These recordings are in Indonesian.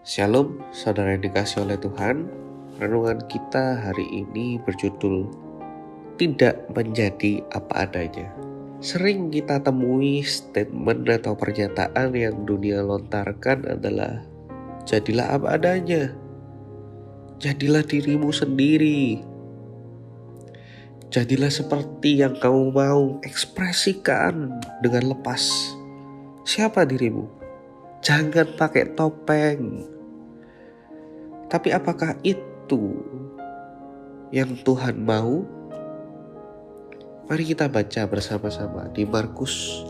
Shalom, saudara yang dikasih oleh Tuhan. Renungan kita hari ini berjudul Tidak Menjadi Apa Adanya. Sering kita temui statement atau pernyataan yang dunia lontarkan adalah jadilah apa adanya, jadilah dirimu sendiri, jadilah seperti yang kamu mau, ekspresikan dengan lepas. Siapa dirimu? Jangan pakai topeng. Tapi apakah itu yang Tuhan mau? Mari kita baca bersama-sama di Markus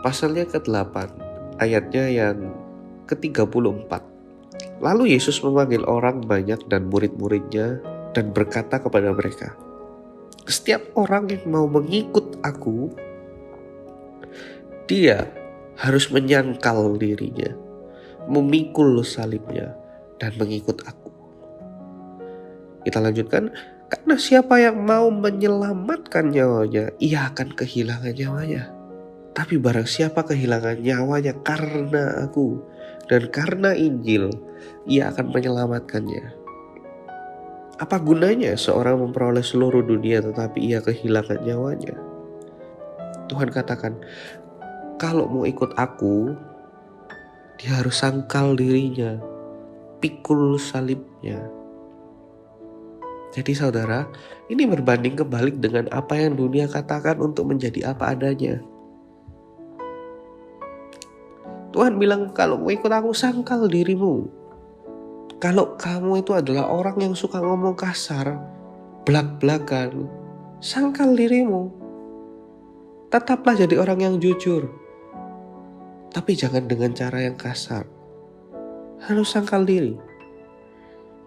pasalnya ke-8, ayatnya yang ke-34. Lalu Yesus memanggil orang banyak dan murid-muridnya dan berkata kepada mereka, "Setiap orang yang mau mengikut aku, dia harus menyangkal dirinya, memikul salibnya, dan mengikut aku." Kita lanjutkan, karena siapa yang mau menyelamatkan nyawanya, ia akan kehilangan nyawanya. Tapi barang siapa kehilangan nyawanya karena aku dan karena Injil, ia akan menyelamatkannya. Apa gunanya seorang memperoleh seluruh dunia tetapi ia kehilangan nyawanya? Tuhan katakan, kalau mau ikut aku, dia harus sangkal dirinya, pikul salibnya. Jadi saudara, ini berbanding kebalik dengan apa yang dunia katakan untuk menjadi apa adanya. Tuhan bilang, kalau mau ikut aku, sangkal dirimu. Kalau kamu itu adalah orang yang suka ngomong kasar, belak-belakan, sangkal dirimu. Tetaplah jadi orang yang jujur. Tapi jangan dengan cara yang kasar. Harus sangkal diri.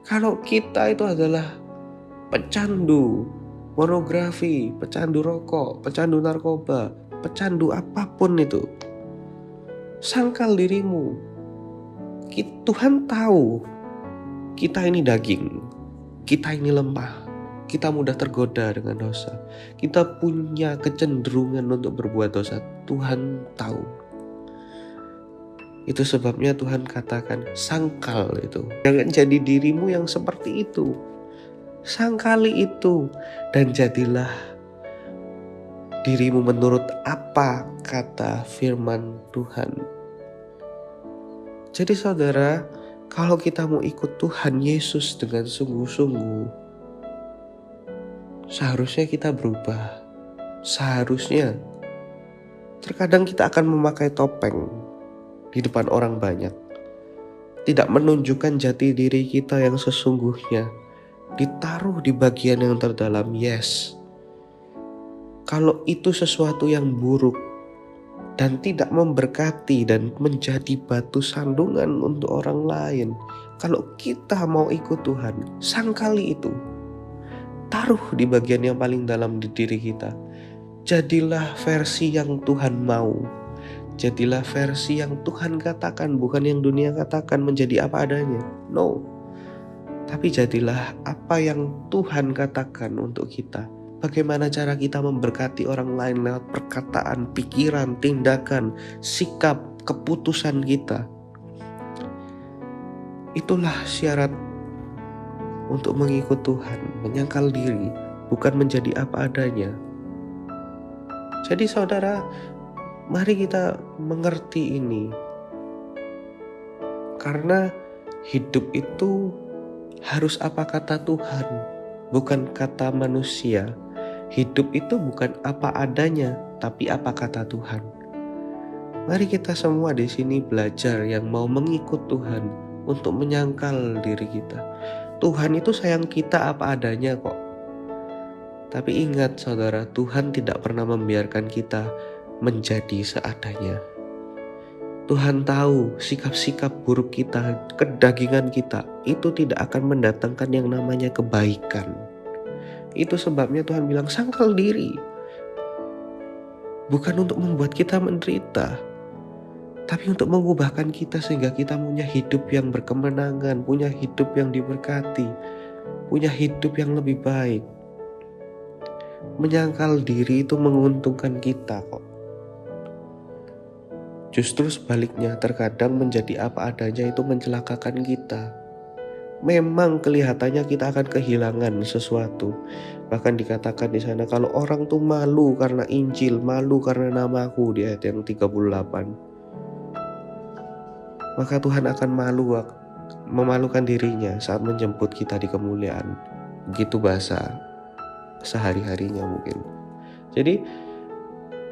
Kalau kita itu adalah pecandu pornografi, pecandu rokok, pecandu narkoba, pecandu apapun itu, sangkal dirimu. Tuhan tahu kita ini daging, kita ini lemah, kita mudah tergoda dengan dosa, kita punya kecenderungan untuk berbuat dosa. Tuhan tahu. Itu sebabnya Tuhan katakan sangkal itu. Jangan jadi dirimu yang seperti itu. Sangkali itu dan jadilah dirimu menurut apa kata firman Tuhan. Jadi saudara, kalau kita mau ikut Tuhan Yesus dengan sungguh-sungguh, seharusnya kita berubah. Seharusnya. Terkadang kita akan memakai topeng di depan orang banyak. Tidak menunjukkan jati diri kita yang sesungguhnya. Ditaruh di bagian yang terdalam, yes. Kalau itu sesuatu yang buruk dan tidak memberkati dan menjadi batu sandungan untuk orang lain, kalau kita mau ikut Tuhan, sangkali itu. Taruh di bagian yang paling dalam di diri kita. Jadilah versi yang Tuhan mau. Jadilah versi yang Tuhan katakan, bukan yang dunia katakan menjadi apa adanya. No. Tapi jadilah apa yang Tuhan katakan untuk kita. Bagaimana cara kita memberkati orang lain lewat perkataan, pikiran, tindakan, sikap, keputusan kita. Itulah syarat untuk mengikut Tuhan, menyangkal diri, bukan menjadi apa adanya. Jadi saudara, mari kita mengerti ini. Karena hidup itu harus apa kata Tuhan, bukan kata manusia. Hidup itu bukan apa adanya, tapi apa kata Tuhan. Mari kita semua di sini belajar yang mau mengikut Tuhan untuk menyangkal diri kita. Tuhan itu sayang kita apa adanya kok. Tapi ingat saudara, Tuhan tidak pernah membiarkan kita menjadi seadanya. Tuhan tahu sikap-sikap buruk kita, kedagingan kita, itu tidak akan mendatangkan yang namanya kebaikan. Itu sebabnya Tuhan bilang sangkal diri. Bukan untuk membuat kita menderita, tapi untuk mengubahkan kita sehingga kita punya hidup yang berkemenangan, punya hidup yang diberkati, punya hidup yang lebih baik. Menyangkal diri itu menguntungkan kita kok. Justru sebaliknya, terkadang menjadi apa adanya itu mencelakakan kita. Memang kelihatannya kita akan kehilangan sesuatu. Bahkan dikatakan di sana kalau orang tuh malu karena Injil, malu karena namaku di ayat yang 38. Maka Tuhan akan memalukan dirinya saat menjemput kita di kemuliaan. Begitu bahasa sehari-harinya mungkin. Jadi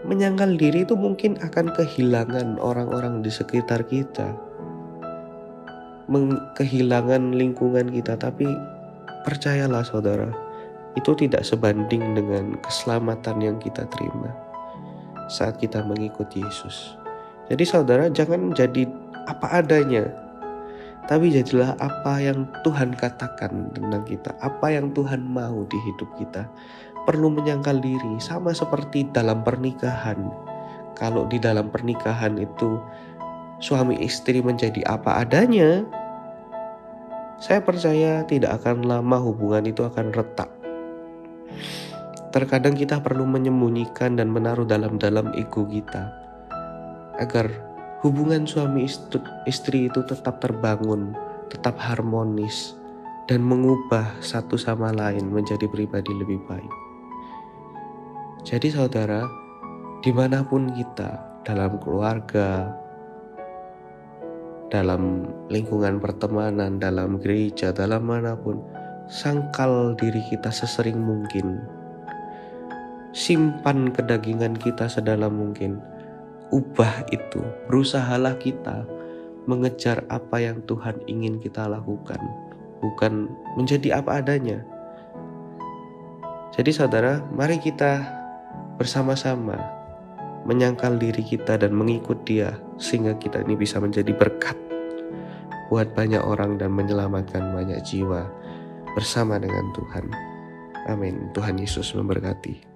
menyangkal diri itu mungkin akan kehilangan orang-orang di sekitar kita, kehilangan lingkungan kita, tapi percayalah saudara, itu tidak sebanding dengan keselamatan yang kita terima saat kita mengikut Yesus. Jadi saudara, jangan jadi apa adanya, tapi jadilah apa yang Tuhan katakan tentang kita, apa yang Tuhan mau di hidup kita. Perlu menyangkal diri, sama seperti dalam pernikahan. Kalau di dalam pernikahan itu suami istri menjadi apa adanya, saya percaya tidak akan lama hubungan itu akan retak. Terkadang kita perlu menyembunyikan dan menaruh dalam-dalam ego kita agar hubungan suami istri itu tetap terbangun, tetap harmonis, dan mengubah satu sama lain menjadi pribadi lebih baik. Jadi saudara, dimanapun kita, dalam keluarga, dalam lingkungan pertemanan, dalam gereja, dalam manapun, sangkal diri kita sesering mungkin. Simpan kedagingan kita sedalam mungkin. Ubah itu, berusahalah kita mengejar apa yang Tuhan ingin kita lakukan, bukan menjadi apa adanya. Jadi saudara, mari kita bersama-sama menyangkal diri kita dan mengikut Dia, sehingga kita ini bisa menjadi berkat buat banyak orang dan menyelamatkan banyak jiwa bersama dengan Tuhan. Amin. Tuhan Yesus memberkati.